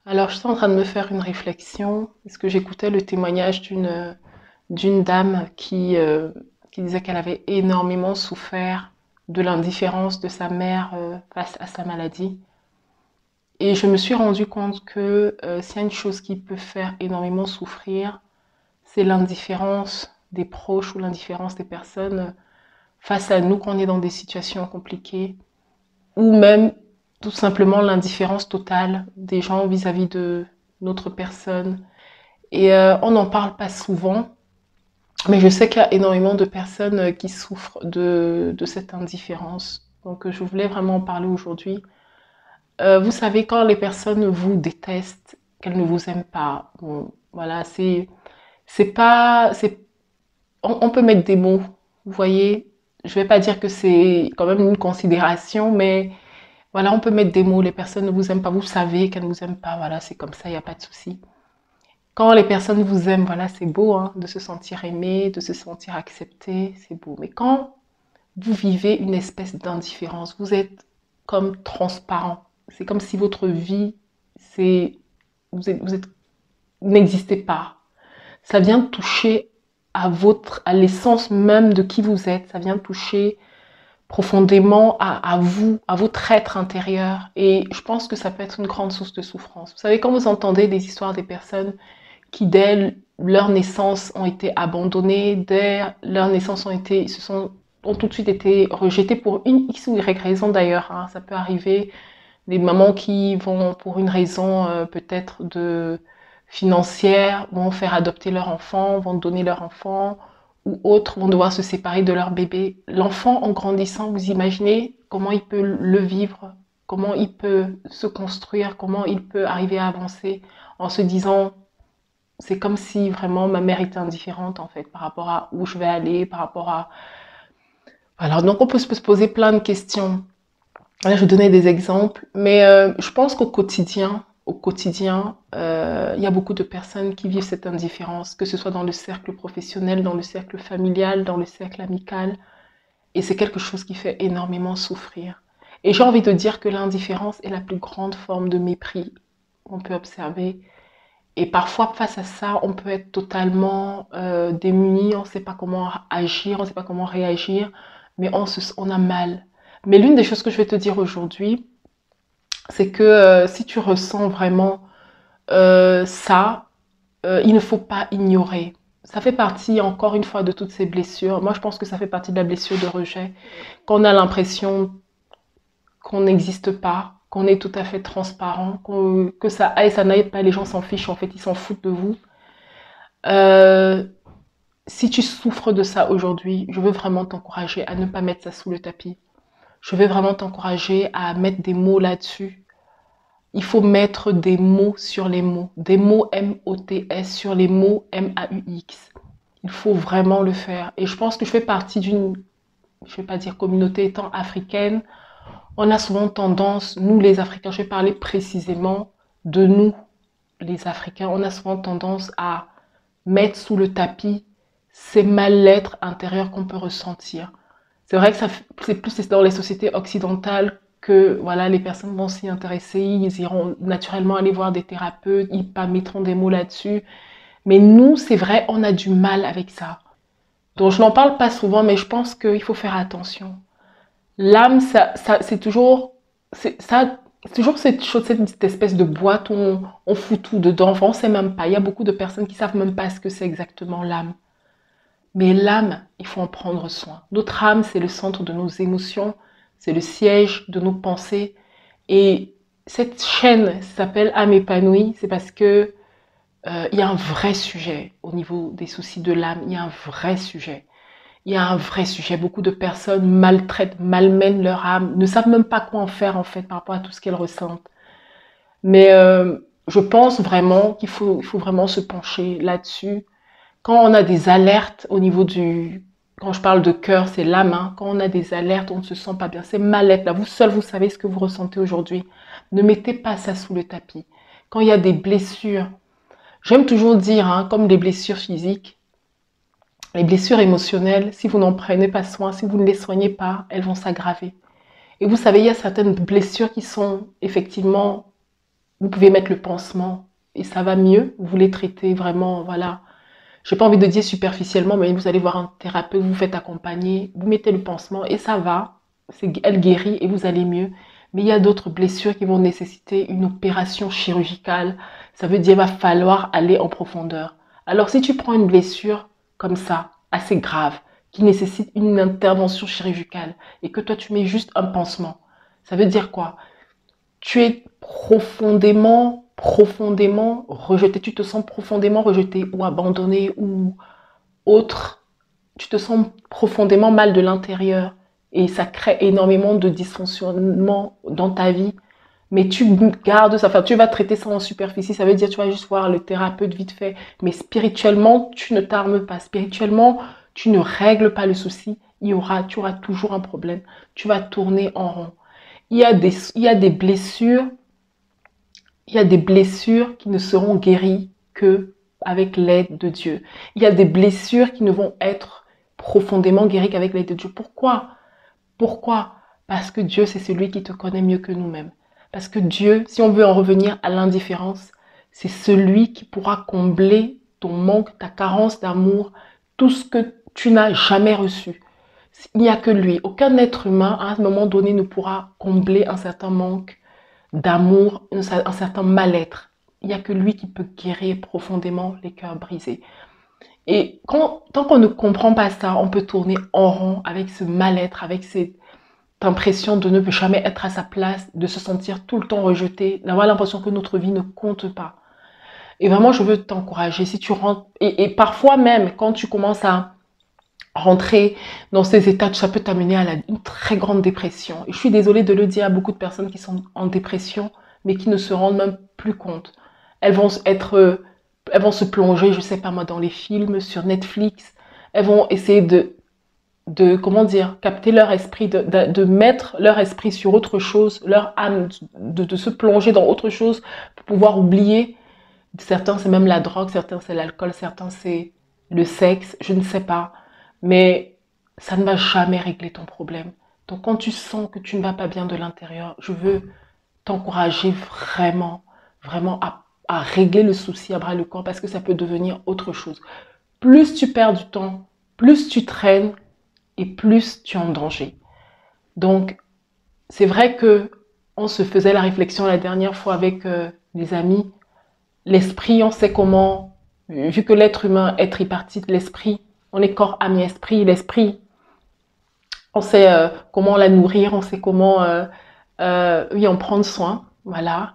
Alors, j'étais en train de me faire une réflexion parce que j'écoutais le témoignage d'une dame qui disait qu'elle avait énormément souffert de l'indifférence de sa mère face à sa maladie. Et je me suis rendu compte que s'il y a une chose qui peut faire énormément souffrir, c'est l'indifférence des proches ou l'indifférence des personnes face à nous quand on est dans des situations compliquées, ou même tout simplement l'indifférence totale des gens vis-à-vis de notre personne. Et on n'en parle pas souvent, mais je sais qu'il y a énormément de personnes qui souffrent de cette indifférence. Donc je voulais vraiment en parler aujourd'hui. Vous savez, quand les personnes vous détestent, qu'elles ne vous aiment pas, bon, voilà, c'est pas, c'est, on peut mettre des mots, vous voyez. Je vais pas dire que c'est quand même une considération, mais voilà, on peut mettre des mots. Les personnes ne vous aiment pas, vous savez qu'elles ne vous aiment pas, voilà, c'est comme ça, il n'y a pas de souci. Quand les personnes vous aiment, voilà, c'est beau, hein, de se sentir aimé, de se sentir accepté, c'est beau. Mais quand vous vivez une espèce d'indifférence, vous êtes comme transparent. C'est comme si votre vie, c'est, vous êtes, vous n'existez pas. Ça vient toucher à l'essence même de qui vous êtes. Ça vient toucher profondément à vous, à votre être intérieur. Et je pense que ça peut être une grande source de souffrance. Vous savez, quand vous entendez des histoires des personnes qui dès leur naissance ont été abandonnés, dès leur naissance ont tout de suite été rejetés pour une X ou Y raison d'ailleurs, hein. Ça peut arriver, des mamans qui vont pour une raison peut-être de financière, vont faire adopter leur enfant, vont donner leur enfant, ou autres vont devoir se séparer de leur bébé. L'enfant en grandissant, vous imaginez comment il peut le vivre, comment il peut se construire, comment il peut arriver à avancer en se disant c'est comme si vraiment ma mère était indifférente en fait par rapport à où je vais aller, par rapport à... Alors donc on peut se poser plein de questions. Là, je donnais des exemples, mais je pense qu'au quotidien, il y a beaucoup de personnes qui vivent cette indifférence, que ce soit dans le cercle professionnel, dans le cercle familial, dans le cercle amical, et c'est quelque chose qui fait énormément souffrir. Et j'ai envie de dire que l'indifférence est la plus grande forme de mépris qu'on peut observer. Et parfois, face à ça, on peut être totalement démuni, on ne sait pas comment agir, on ne sait pas comment réagir, mais on a mal. Mais l'une des choses que je vais te dire aujourd'hui, c'est que si tu ressens vraiment ça, il ne faut pas ignorer. Ça fait partie, encore une fois, de toutes ces blessures. Moi, je pense que ça fait partie de la blessure de rejet. Quand on a l'impression qu'on n'existe pas, qu'on est tout à fait transparent, que ça aille, ça n'aille pas, les gens s'en fichent, en fait, ils s'en foutent de vous. Euh, Si tu souffres de ça aujourd'hui, je veux vraiment t'encourager à ne pas mettre ça sous le tapis. Je veux vraiment t'encourager à mettre des mots là-dessus. Il faut mettre des mots sur les mots, des mots M-O-T-S sur les mots M-A-U-X. Il faut vraiment le faire. Et je pense que je fais partie d'une, je vais pas dire communauté étant africaine, on a souvent tendance, nous les Africains, je vais parler précisément de nous, les Africains, on a souvent tendance à mettre sous le tapis ces mal-être intérieurs qu'on peut ressentir. C'est vrai que c'est plus dans les sociétés occidentales que voilà, les personnes vont s'y intéresser, ils iront naturellement aller voir des thérapeutes, ils mettront des mots là-dessus. Mais nous, c'est vrai, on a du mal avec ça. Donc je n'en parle pas souvent, mais je pense qu'il faut faire attention. L'âme, c'est toujours, c'est toujours cette chose, cette espèce de boîte où on fout tout dedans. Enfin, on sait même pas. Il y a beaucoup de personnes qui savent même pas ce que c'est exactement l'âme. Mais l'âme, il faut en prendre soin. Notre âme, c'est le centre de nos émotions, c'est le siège de nos pensées. Et cette chaîne s'appelle âme épanouie, c'est parce que il y a un vrai sujet au niveau des soucis de l'âme. Il y a un vrai sujet. Il y a un vrai sujet. Beaucoup de personnes maltraitent, malmènent leur âme, ne savent même pas quoi en faire en fait par rapport à tout ce qu'elles ressentent. Mais je pense vraiment il faut vraiment se pencher là-dessus. Quand on a des alertes au niveau du... Quand je parle de cœur, c'est l'âme. Hein. Quand on a des alertes, on ne se sent pas bien. C'est mal-être. Là, vous seul, vous savez ce que vous ressentez aujourd'hui. Ne mettez pas ça sous le tapis. Quand il y a des blessures, j'aime toujours dire, hein, comme les blessures physiques, les blessures émotionnelles, si vous n'en prenez pas soin, si vous ne les soignez pas, elles vont s'aggraver. Et vous savez, il y a certaines blessures qui sont effectivement Vous pouvez mettre le pansement et ça va mieux. Vous les traitez vraiment, voilà. J'ai pas envie de dire superficiellement, mais vous allez voir un thérapeute, vous faites accompagner, vous mettez le pansement et ça va. Elle guérit et vous allez mieux. Mais il y a d'autres blessures qui vont nécessiter une opération chirurgicale. Ça veut dire qu'il va falloir aller en profondeur. Alors si tu prends une blessure comme ça, assez grave, qui nécessite une intervention chirurgicale et que toi tu mets juste un pansement, ça veut dire quoi? Tu es profondément rejeté, tu te sens profondément rejeté ou abandonné ou autre, tu te sens profondément mal de l'intérieur et ça crée énormément de dysfonctionnement dans ta vie. Mais tu gardes ça, enfin, tu vas traiter ça en superficie, ça veut dire tu vas juste voir le thérapeute vite fait, mais spirituellement, tu ne t'armes pas, spirituellement, tu ne règles pas le souci, tu auras toujours un problème, tu vas tourner en rond. Il y a des blessures, il y a des blessures qui ne seront guéries que avec l'aide de Dieu. Il y a des blessures qui ne vont être profondément guéries qu'avec l'aide de Dieu. Pourquoi? Pourquoi? Parce que Dieu, c'est celui qui te connaît mieux que nous-mêmes. Parce que Dieu, si on veut en revenir à l'indifférence, c'est celui qui pourra combler ton manque, ta carence d'amour, tout ce que tu n'as jamais reçu. Il n'y a que lui. Aucun être humain, à un moment donné, ne pourra combler un certain manque d'amour, un certain mal-être. Il n'y a que lui qui peut guérir profondément les cœurs brisés. Et tant qu'on ne comprend pas ça, on peut tourner en rond avec ce mal-être, avec cette impression de ne jamais être à sa place, de se sentir tout le temps rejeté, d'avoir l'impression que notre vie ne compte pas. Et vraiment, je veux t'encourager. Si tu rentres, et parfois même, quand tu commences à rentrer dans ces états, ça peut t'amener à une très grande dépression. Et je suis désolée de le dire à beaucoup de personnes qui sont en dépression, mais qui ne se rendent même plus compte. Elles vont se plonger, je sais pas moi, dans les films, sur Netflix. Elles vont essayer comment dire, capter leur esprit, de mettre leur esprit sur autre chose, leur âme, de se plonger dans autre chose pour pouvoir oublier. Certains, c'est même la drogue, certains, c'est l'alcool, certains, c'est le sexe, je ne sais pas. Mais ça ne va jamais régler ton problème. Donc, quand tu sens que tu ne vas pas bien de l'intérieur, je veux t'encourager vraiment, vraiment à régler le souci à bras le corps parce que ça peut devenir autre chose. Plus tu perds du temps, plus tu traînes et plus tu es en danger. Donc, c'est vrai que on se faisait la réflexion la dernière fois avec des amis. L'esprit, on sait comment, vu que l'être humain est tripartite, l'esprit, on est corps, âme et esprit. L'esprit, on sait comment la nourrir, on sait comment oui, en prendre soin. Voilà.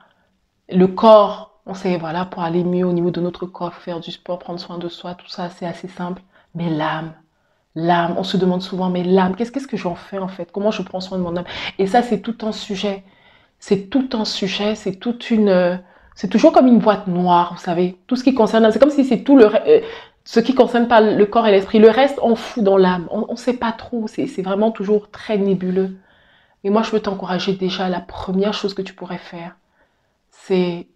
Le corps, on sait, voilà, pour aller mieux au niveau de notre corps, faire du sport, prendre soin de soi, tout ça, c'est assez simple. Mais l'âme, on se demande souvent, mais l'âme, qu'est-ce que j'en fais en fait? Comment je prends soin de mon âme? Et ça, c'est tout un sujet. C'est tout un sujet, c'est toute une... c'est toujours comme une boîte noire, vous savez. Tout ce qui concerne... C'est comme si c'est tout ce qui concerne pas le corps et l'esprit. Le reste, on fout dans l'âme. On ne sait pas trop. C'est vraiment toujours très nébuleux. Et moi, je veux t'encourager déjà. La première chose que tu pourrais faire, c'est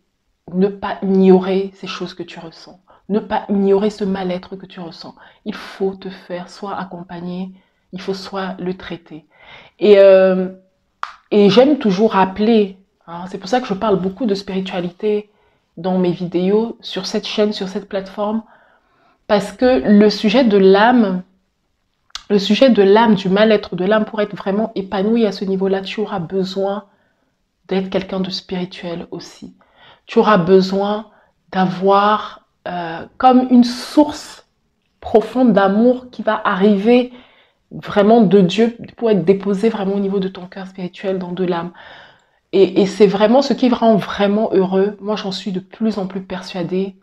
ne pas ignorer ces choses que tu ressens. Ne pas ignorer ce mal-être que tu ressens. Il faut te faire soit accompagner, il faut soit le traiter. Et... Et j'aime toujours rappeler, hein, c'est pour ça que je parle beaucoup de spiritualité dans mes vidéos, sur cette chaîne, sur cette plateforme, parce que le sujet de l'âme, du mal-être de l'âme, pour être vraiment épanoui à ce niveau-là, tu auras besoin d'être quelqu'un de spirituel aussi. Tu auras besoin d'avoir comme une source profonde d'amour qui va arriver vraiment de Dieu pour être déposé vraiment au niveau de ton cœur spirituel, dans de l'âme. Et c'est vraiment ce qui rend vraiment heureux. Moi, j'en suis de plus en plus persuadée.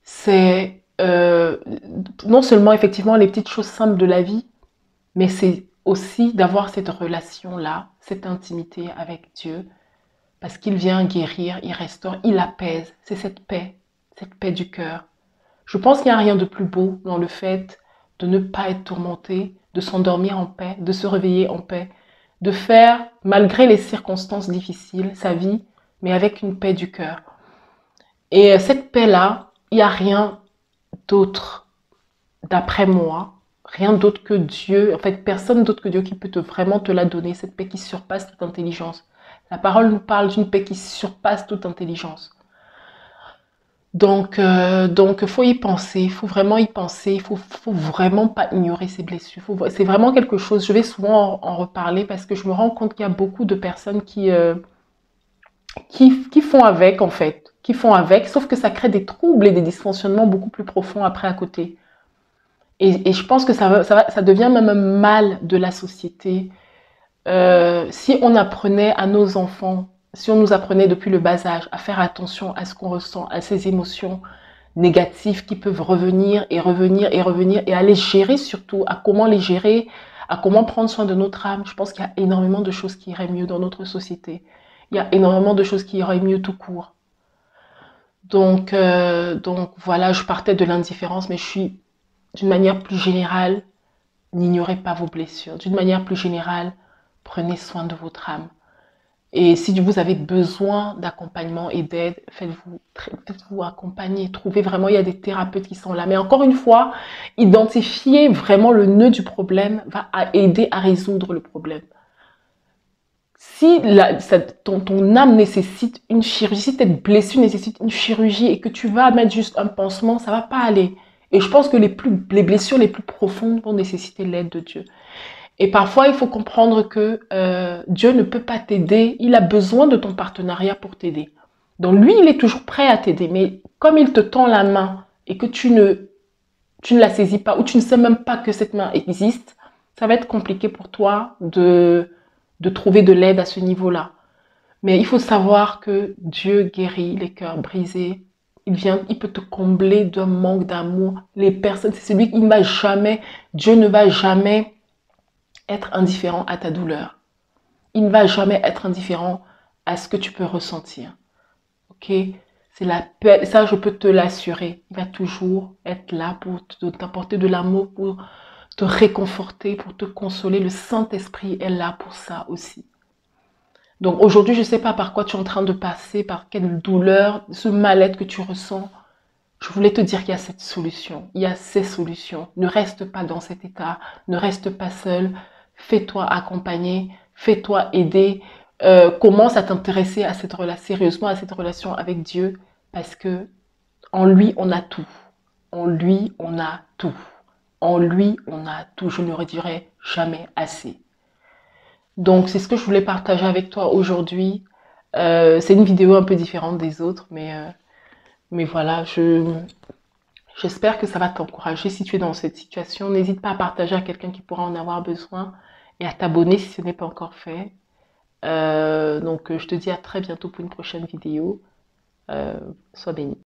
C'est non seulement effectivement les petites choses simples de la vie, mais c'est aussi d'avoir cette relation-là, cette intimité avec Dieu, parce qu'il vient guérir, il restaure, il apaise. C'est cette paix du cœur. Je pense qu'il n'y a rien de plus beau dans le fait de ne pas être tourmenté, de s'endormir en paix, de se réveiller en paix, de faire, malgré les circonstances difficiles, sa vie, mais avec une paix du cœur. Et cette paix-là, il n'y a rien d'autre, d'après moi, rien d'autre que Dieu, en fait, personne d'autre que Dieu qui peut vraiment te la donner, cette paix qui surpasse toute intelligence, La parole nous parle d'une paix qui surpasse toute intelligence. Donc, faut y penser, faut vraiment y penser, faut vraiment pas ignorer ces blessures. C'est vraiment quelque chose, je vais souvent en reparler parce que je me rends compte qu'il y a beaucoup de personnes qui font avec, en fait, qui font avec, sauf que ça crée des troubles et des dysfonctionnements beaucoup plus profonds après à côté. Et je pense que ça devient même un mal de la société. Si on apprenait à nos enfants, si on nous apprenait depuis le bas âge à faire attention à ce qu'on ressent, à ces émotions négatives qui peuvent revenir et revenir et revenir, et à les gérer surtout, à comment les gérer, à comment prendre soin de notre âme, je pense qu'il y a énormément de choses qui iraient mieux dans notre société. Il y a énormément de choses qui iraient mieux tout court. Donc voilà, je partais de l'indifférence, mais je suis d'une manière plus générale, n'ignorez pas vos blessures. D'une manière plus générale, prenez soin de votre âme. Et si vous avez besoin d'accompagnement et d'aide, faites-vous accompagner. Trouvez vraiment, il y a des thérapeutes qui sont là. Mais encore une fois, identifier vraiment le nœud du problème va aider à résoudre le problème. Si ton âme nécessite une chirurgie, si cette blessure nécessite une chirurgie et que tu vas mettre juste un pansement, ça va pas aller. Et je pense que les blessures les plus profondes vont nécessiter l'aide de Dieu. Et parfois, il faut comprendre que Dieu ne peut pas t'aider. Il a besoin de ton partenariat pour t'aider. Donc lui, il est toujours prêt à t'aider. Mais comme il te tend la main et que tu ne la saisis pas ou tu ne sais même pas que cette main existe, ça va être compliqué pour toi de trouver de l'aide à ce niveau-là. Mais il faut savoir que Dieu guérit les cœurs brisés. Il peut te combler d'un manque d'amour. Les personnes, c'est celui qui ne va jamais, Dieu ne va jamais être indifférent à ta douleur. Il ne va jamais être indifférent à ce que tu peux ressentir. Ok? C'est la paix, ça je peux te l'assurer. Il va toujours être là pour t'apporter de l'amour, pour te réconforter, pour te consoler. Le Saint-Esprit est là pour ça aussi. Donc aujourd'hui, je ne sais pas par quoi tu es en train de passer, par quelle douleur, ce mal-être que tu ressens. Je voulais te dire qu'il y a cette solution. Il y a ces solutions. Ne reste pas dans cet état. Ne reste pas seul. Fais-toi accompagner. Fais-toi aider. Commence à t'intéresser à cette relation, sérieusement à cette relation avec Dieu. Parce que en lui, on a tout. En lui, on a tout. En lui, on a tout. Je ne le dirai jamais assez. Donc, c'est ce que je voulais partager avec toi aujourd'hui. C'est une vidéo un peu différente des autres, mais voilà, j'espère que ça va t'encourager si tu es dans cette situation. N'hésite pas à partager à quelqu'un qui pourra en avoir besoin et à t'abonner si ce n'est pas encore fait. Donc, je te dis à très bientôt pour une prochaine vidéo. Sois béni.